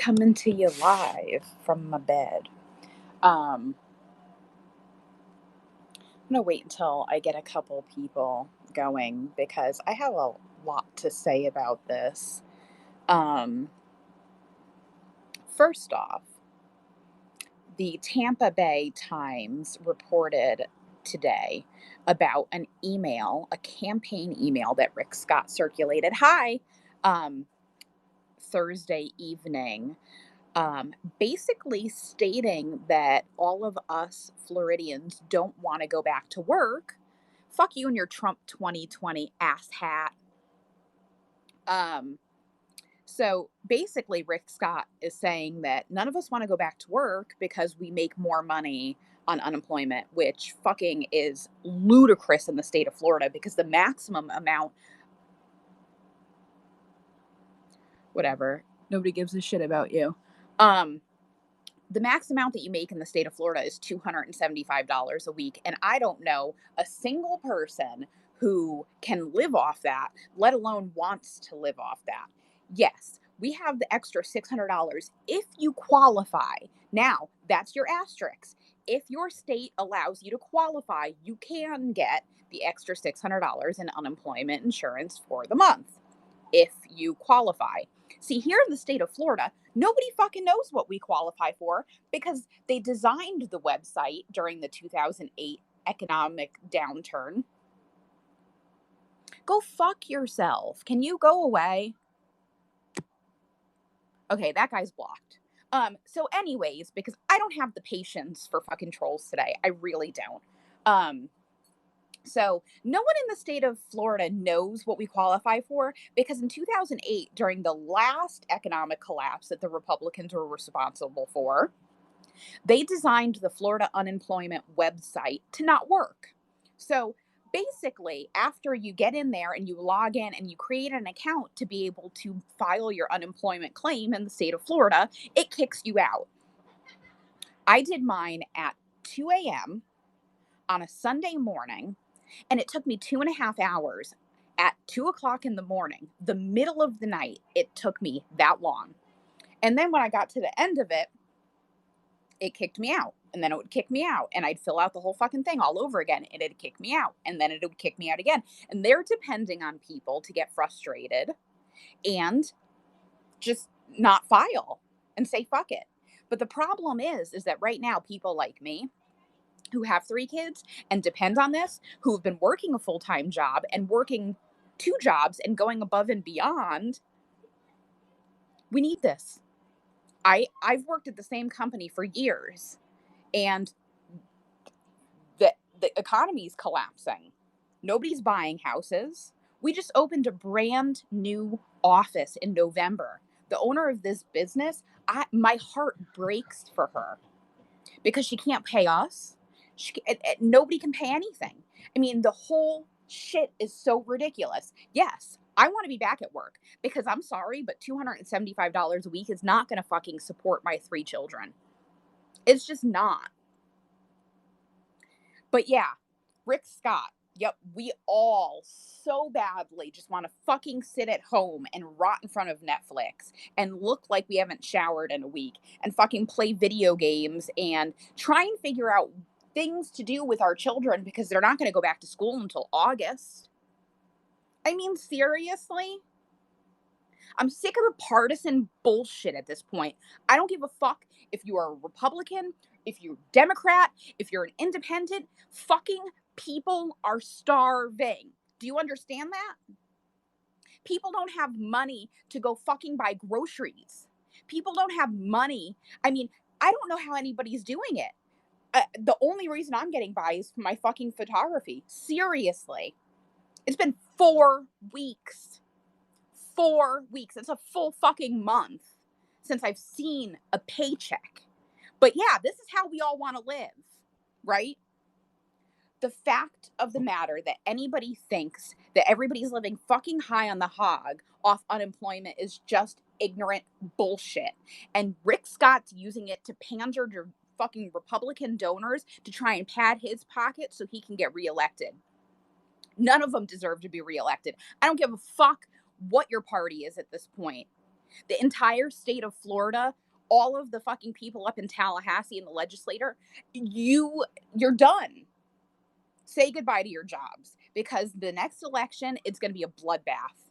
coming to you live from my bed. I'm gonna wait until I get a couple people going because I have a lot to say about this. Um, First off, the Tampa Bay Times reported today about an email, a campaign email that Rick Scott circulated. Um, Thursday evening, basically stating that all of us Floridians don't want to go back to work. Fuck you and your Trump 2020 ass hat. Um, so basically, Rick Scott is saying that none of us want to go back to work because we make more money on unemployment, which fucking is ludicrous in the state of Florida because the maximum amount, whatever, nobody gives a shit about you. Um, the max amount that you make in the state of Florida is $275 a week. And I don't know a single person who can live off that, let alone wants to live off that. Yes, we have the extra $600 if you qualify. Now, that's your asterisk. If your state allows you to qualify, you can get the extra $600 in unemployment insurance for the month if you qualify. See, here in the state of Florida, nobody fucking knows what we qualify for because they designed the website during the 2008 economic downturn. Go fuck yourself. Can you go away? Okay, that guy's blocked. So anyways, because I don't have the patience for fucking trolls today. I really don't. So no one in the state of Florida knows what we qualify for because in 2008, during the last economic collapse that the Republicans were responsible for, they designed the Florida unemployment website to not work. So basically, after you get in there and you log in and you create an account to be able to file your unemployment claim in the state of Florida, it kicks you out. I did mine at 2 a.m. on a Sunday morning, and it took me 2.5 hours at 2 o'clock in the morning, the middle of the night. It took me that long. And then when I got to the end of it, it kicked me out. And then it would kick me out. And I'd fill out the whole fucking thing all over again. And it'd kick me out. And then it would kick me out again. And they're depending on people to get frustrated and just not file and say fuck it. But the problem is that right now, people like me who have 3 kids and depend on this, who've been working a full-time job and working 2 jobs and going above and beyond, we need this. I've worked at the same company for years, and the economy is collapsing. Nobody's buying houses. We just opened a brand new office in November. The owner of this business, my heart breaks for her because she can't pay us. Nobody can pay anything. I mean, the whole shit is so ridiculous. Yes, I want to be back at work because I'm sorry, but $275 a week is not going to fucking support my 3 children. It's just not. But yeah, Rick Scott. Yep, we all so badly just want to fucking sit at home and rot in front of Netflix and look like we haven't showered in a week and fucking play video games and try and figure out things to do with our children because they're not going to go back to school until August. I mean, seriously? I'm sick of the partisan bullshit at this point. I don't give a fuck if you are a Republican, if you're a Democrat, if you're an independent. Fucking people are starving. Do you understand that? People don't have money to go fucking buy groceries. People don't have money. I mean, I don't know how anybody's doing it. The only reason I'm getting by is for my fucking photography. Seriously. It's been 4 weeks. 4 weeks. It's a full fucking month since I've seen a paycheck. But yeah, this is how we all want to live, right? The fact of the matter that anybody thinks that everybody's living fucking high on the hog off unemployment is just ignorant bullshit. And Rick Scott's using it to pander to fucking Republican donors to try and pad his pocket so he can get reelected. None of them deserve to be reelected. I don't give a fuck what your party is at this point. The entire state of Florida, all of the fucking people up in Tallahassee and the legislator, you're done. Say goodbye to your jobs, because the next election, it's going to be a bloodbath.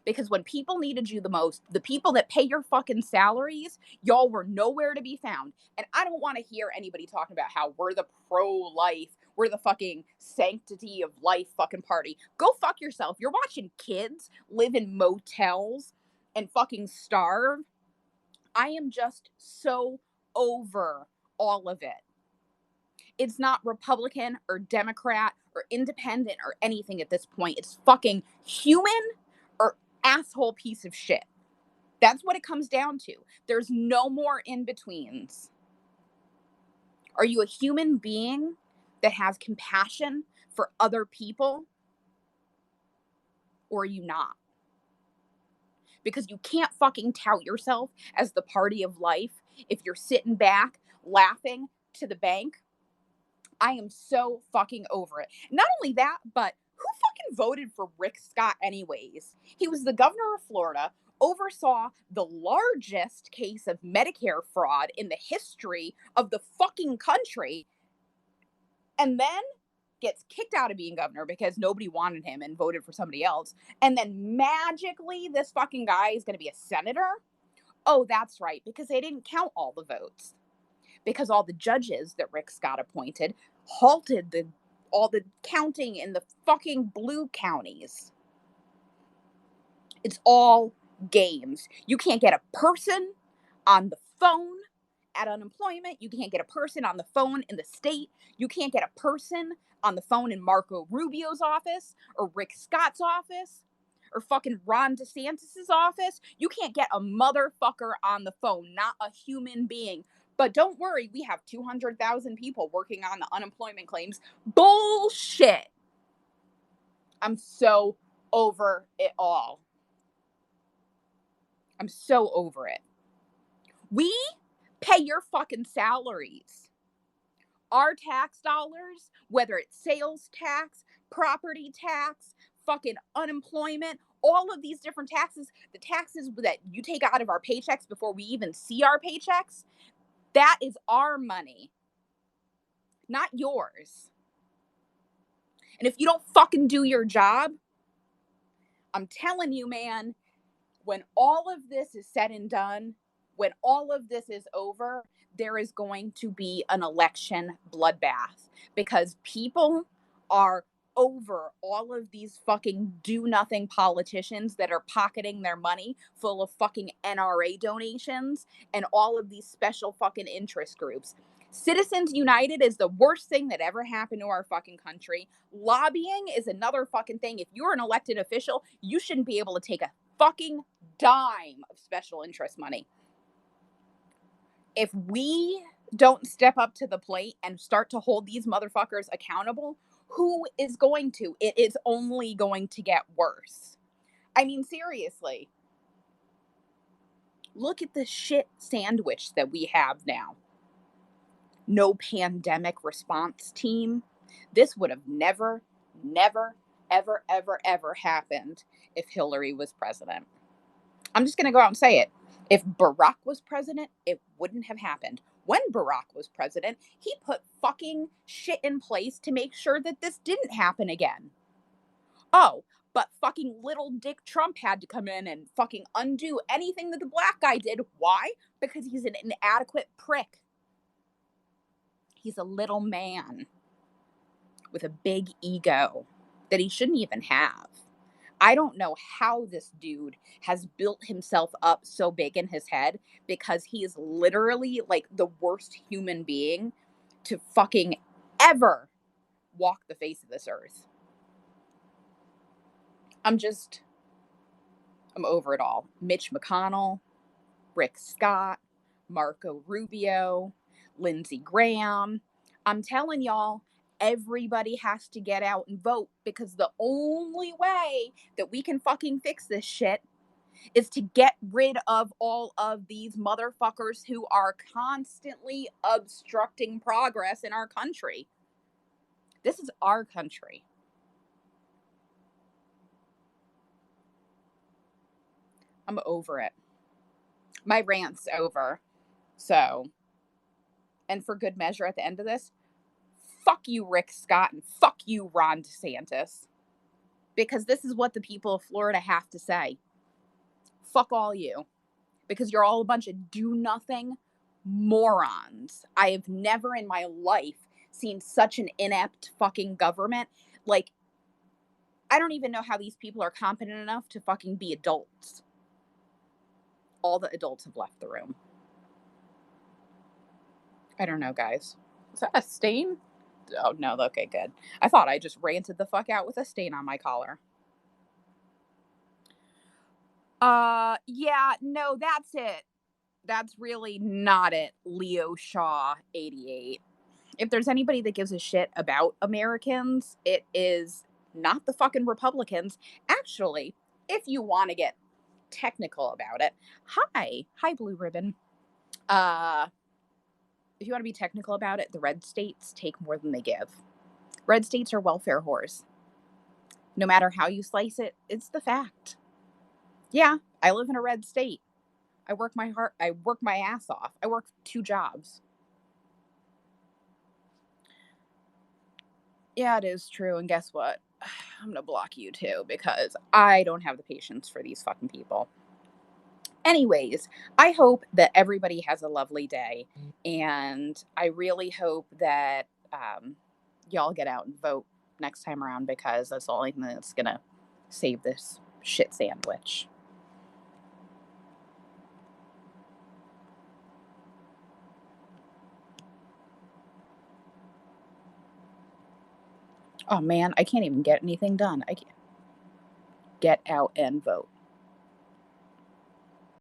Because when people needed you the most, the people that pay your fucking salaries, y'all were nowhere to be found. And I don't want to hear anybody talking about how we're the pro-life, we're the fucking sanctity of life fucking party. Go fuck yourself. You're watching kids live in motels and fucking starve. I am just so over all of it. It's not Republican or Democrat or independent or anything at this point. It's fucking human or asshole piece of shit. That's what it comes down to. There's no more in betweens. Are you a human being that has compassion for other people, or are you not? Because you can't fucking tout yourself as the party of life if you're sitting back laughing to the bank. I am so fucking over it. Not only that, but who fucking voted for Rick Scott anyways? He was the governor of Florida, oversaw the largest case of Medicare fraud in the history of the fucking country, and then gets kicked out of being governor because nobody wanted him and voted for somebody else. And then magically this fucking guy is going to be a senator? Oh, that's right, because they didn't count all the votes. Because all the judges that Rick Scott appointed halted all the counting in the fucking blue counties. It's all games. You can't get a person on the phone at unemployment. You can't get a person on the phone in the state. You can't get a person on the phone in Marco Rubio's office or Rick Scott's office or fucking Ron DeSantis's office. You can't get a motherfucker on the phone, not a human being. But don't worry, we have 200,000 people working on the unemployment claims. Bullshit. I'm so over it all. I'm so over it. We pay your fucking salaries. Our tax dollars, whether it's sales tax, property tax, fucking unemployment, all of these different taxes, the taxes that you take out of our paychecks before we even see our paychecks, that is our money, not yours. And if you don't fucking do your job, I'm telling you, man, when all of this is said and done, when all of this is over, there is going to be an election bloodbath, because people are over all of these fucking do nothing politicians that are pocketing their money full of fucking NRA donations and all of these special fucking interest groups. Citizens United is the worst thing that ever happened to our fucking country. Lobbying is another fucking thing. If you're an elected official, you shouldn't be able to take a fucking dime of special interest money. If we don't step up to the plate and start to hold these motherfuckers accountable, who is going to? It is only going to get worse. I mean, seriously. Look at the shit sandwich that we have now. No pandemic response team. This would have never, ever, ever happened if Hillary was president. I'm just going to go out and say it. If Barack was president, it wouldn't have happened. When Barack was president, he put fucking shit in place to make sure that this didn't happen again. Oh, but fucking little Dick Trump had to come in and fucking undo anything that the black guy did. Why? Because he's an inadequate prick. He's a little man with a big ego that he shouldn't even have. I don't know how this dude has built himself up so big in his head, because he is literally like the worst human being to fucking ever walk the face of this earth. I'm over it all. Mitch McConnell, Rick Scott, Marco Rubio, Lindsey Graham. I'm telling y'all, everybody has to get out and vote, because the only way that we can fucking fix this shit is to get rid of all of these motherfuckers who are constantly obstructing progress in our country. This is our country. I'm over it. My rant's over. So, and for good measure at the end of this, fuck you, Rick Scott, and fuck you, Ron DeSantis. Because this is what the people of Florida have to say. Fuck all you. Because you're all a bunch of do nothing morons. I have never in my life seen such an inept fucking government. Like, I don't even know how these people are competent enough to fucking be adults. All the adults have left the room. I don't know, guys. Is that a stain? Oh, no. Okay, good. I thought I just ranted the fuck out with a stain on my collar. Yeah, no, that's it. That's really not it. Leo Shaw 88. If there's anybody that gives a shit about Americans, it is not the fucking Republicans. Actually, if you want to get technical about it, hi Blue Ribbon. Uh if you want to be technical about it, the red states take more than they give. Red states are welfare whores. No matter how you slice it, it's the fact. Yeah, I live in a red state. I work my ass off. I work 2 jobs. Yeah, it is true. And guess what? I'm going to block you too because I don't have the patience for these fucking people. Anyways, I hope that everybody has a lovely day. And I really hope that y'all get out and vote next time around because that's the only thing that's going to save this shit sandwich. Oh man, I can't even get anything done. I can't get out and vote.